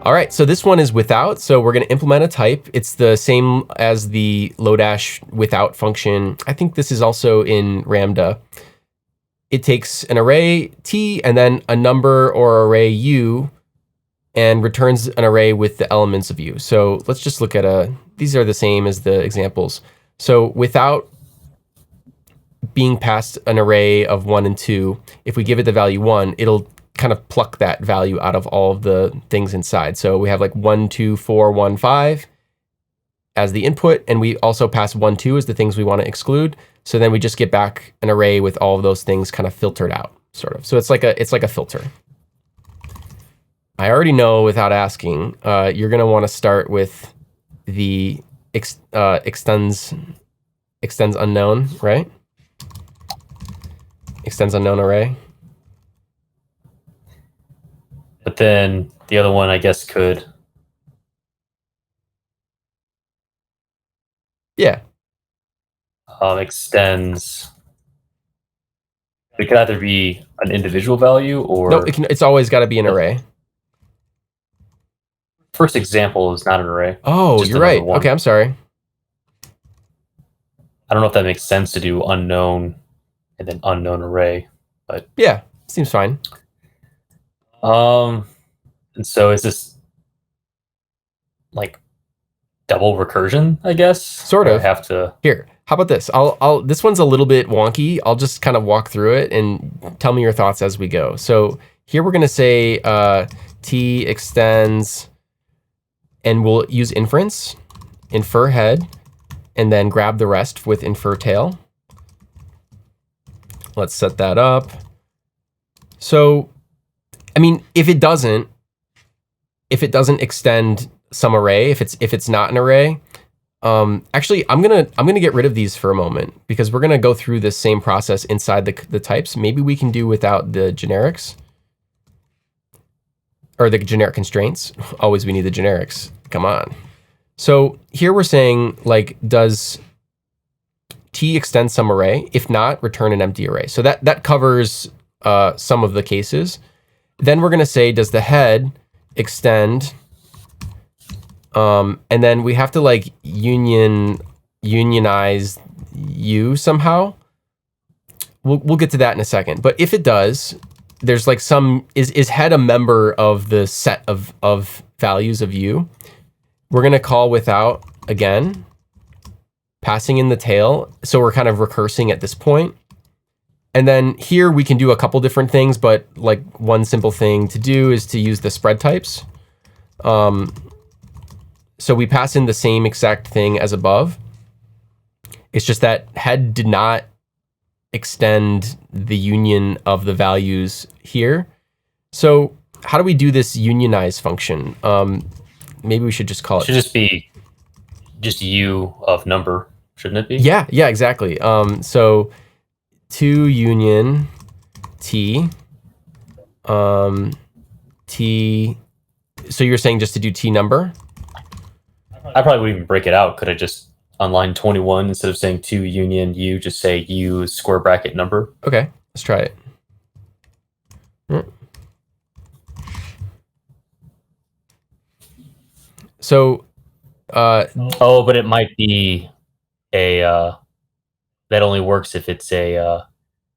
All right, so this one is without, so we're gonna implement a type. It's the same as the Lodash without function. I think this is also in Ramda. It takes an array T and then a number or array U and returns an array with the elements of U. So let's just look at these are the same as the examples. So without being passed an array of 1 and 2, if we give it the value 1, it'll kind of pluck that value out of all of the things inside. So we have like 1, 2, 4, 1, 5 as the input, and we also pass 1, 2 as the things we want to exclude. So then we just get back an array with all of those things kind of filtered out, sort of. So it's like a filter. I already know without asking, you're gonna want to start with the extends unknown, right? Extends unknown array. But then the other one, I guess, could. Yeah. Extends. It could either be an individual value or. No, it's always got to be an array. First example is not an array. Oh, you're right. One. Okay, I'm sorry. I don't know if that makes sense to do unknown and then unknown array, but yeah, seems fine. And so is this like double recursion, I guess? Sort of. I have to. Here, how about this? This one's a little bit wonky. I'll just kind of walk through it and tell me your thoughts as we go. So here we're going to say T extends, and we'll use inference, infer head, and then grab the rest with infer tail. Let's set that up. So, I mean, if it doesn't extend some array, if it's not an array, actually, I'm gonna get rid of these for a moment because we're gonna go through this same process inside the types. Maybe we can do without the generics or the generic constraints. Always we need the generics. Come on. So here we're saying, like, does T extend some array? If not, return an empty array. So that covers some of the cases. Then we're gonna say, does the head extend? And then we have to like unionize U somehow. We'll get to that in a second. But if it does, there's like is head a member of the set of values of U? We're gonna call without again, passing in the tail. So we're kind of recursing at this point. And then here we can do a couple different things, but like one simple thing to do is to use the spread types. So we pass in the same exact thing as above. It's just that head did not extend the union of the values here. So how do we do this unionize function? Maybe we should just call it. Should just be just U of number, shouldn't it be? Yeah, exactly. So to union T, T. So you're saying just to do T number? I probably wouldn't even break it out. Could I just on line 21 instead of saying to union U, just say U square bracket number? Okay, let's try it. So, oh, but it might be a that only works if it's a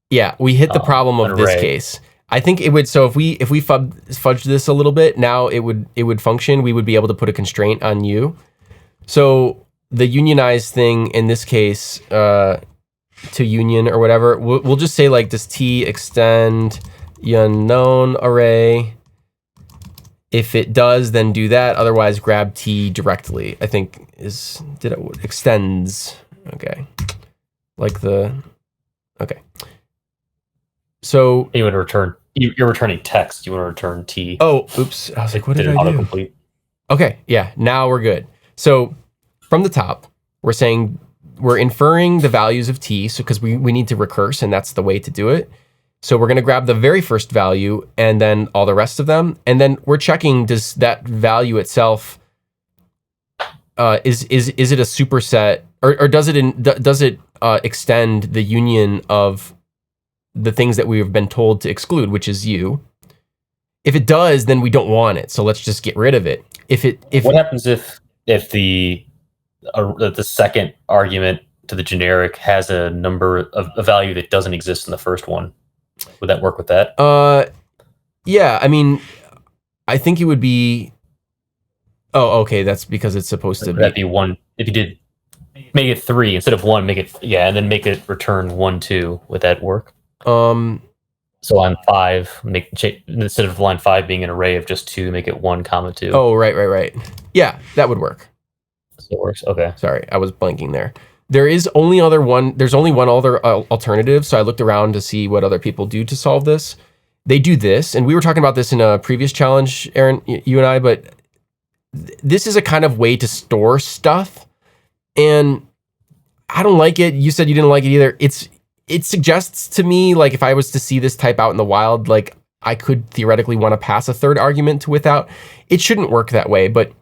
yeah, we hit the problem of this case. I think it would. So if we fudge this a little bit, now it would function. We would be able to put a constraint on U. So the unionized thing in this case, to union or whatever, we'll just say like, does T extend the unknown array? If it does, then do that. Otherwise, grab T directly. I think extends. Okay, like okay. So you would return. You're returning text. You want to return T. Oh, oops. I was like, what did I do? Autocomplete. Okay, yeah. Now we're good. So from the top, we're saying we're inferring the values of T. So because we need to recurse, and that's the way to do it. So we're going to grab the very first value and then all the rest of them. And then we're checking, does that value itself, is it a superset, or does it extend the union of the things that we have been told to exclude, which is U? If it does, then we don't want it. So let's just get rid of it. If what happens if the second argument to the generic has a number of a value that doesn't exist in the first one? Would that work with that? Yeah, I mean, I think it would be. Oh, okay. That's because it's supposed to be. That'd be 1. If you did make it 3 instead of 1, make it and then make it return 1, 2. Would that work? So line 5, instead of line 5 being an array of just 2, make it 1, 2. Oh, right. Yeah, that would work. So it works. Okay. Sorry, I was blanking there. There's only one other alternative. So I looked around to see what other people do to solve this. They do this, and we were talking about this in a previous challenge, Aaron, you and I, but this is a kind of way to store stuff, and I don't like it. You said you didn't like it either. It suggests to me, like, if I was to see this type out in the wild, like, I could theoretically want to pass a third argument to without. It shouldn't work that way, but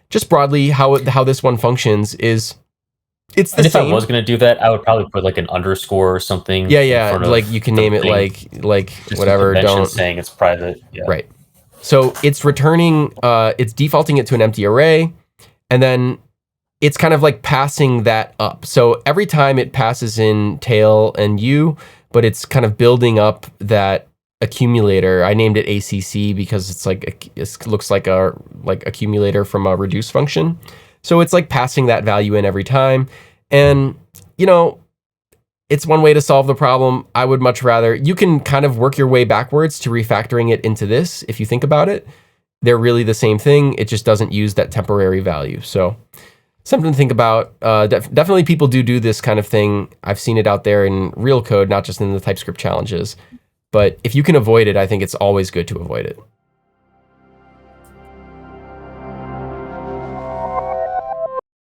just broadly, how this one functions is it's the same. If I was going to do that, I would probably put like an underscore or something. Yeah, like you can name it like just whatever. Don't saying it's private. Yeah. Right. So it's returning, it's defaulting it to an empty array, and then it's kind of like passing that up. So every time it passes in tail and u, but it's kind of building up that accumulator. I named it ACC because it's like it looks like a accumulator from a reduce function. So it's like passing that value in every time, and it's one way to solve the problem. I would much rather, you can kind of work your way backwards to refactoring it into this. If you think about it, they're really the same thing. It just doesn't use that temporary value. So something to think about. Definitely people do this kind of thing. I've seen it out there in real code, not just in the TypeScript challenges. But if you can avoid it, I think it's always good to avoid it.